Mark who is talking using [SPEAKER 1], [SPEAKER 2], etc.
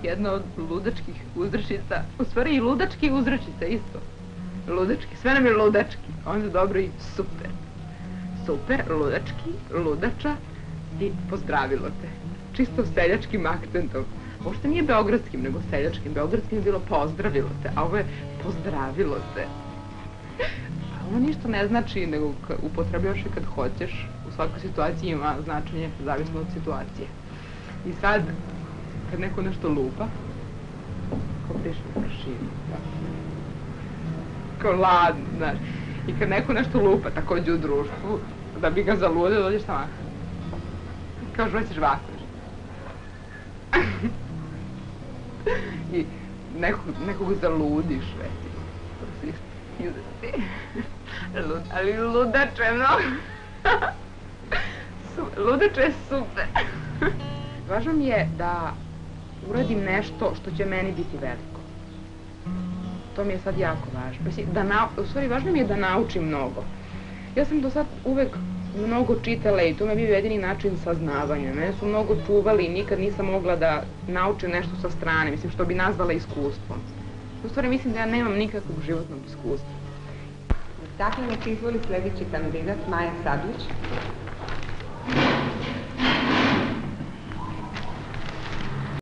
[SPEAKER 1] jedna od ludačkih uzrečica, u stvari i ludački uzrečica isto. Ludački, sve nam je ludački, onda dobro i super. Super, ludački, ludača i pozdravilo te. Čisto seljačkim akcentom. Uopšte nije beogradskim, nego seljačkim. Beogradskim je bilo pozdravilo te, a ovo je pozdravilo te. A ovo ništa ne znači, nego upotrebljaš je kad hoćeš. U svakoj situaciji ima značenje, zavisno od situacije. I sad, kad neko nešto lupa, ko prišli prašinu, kao ladno, znaš. I kad neko nešto lupa, takođe u društvu, da bi ga zaludio, dođeš tamo. Kao žvećeš vatru. I nekog zaludiš, već. Ali ludače je mnogo. Ludače je super. Važno mi je da uradim nešto što će meni biti veliko. To mi je sad jako važno. U stvari, važno mi je da naučim mnogo. Ja sam do sad uvek mnogo čitala i to me bio jedini način saznavanja. Mene su mnogo čuvali i nikad nisam mogla da naučim nešto sa strane, mislim, što bi nazvala iskustvom. U stvari, mislim da ja nemam nikakvog životnog iskustva.
[SPEAKER 2] Dakle, nek izvoli sledeći kandidat, Maja Sablić.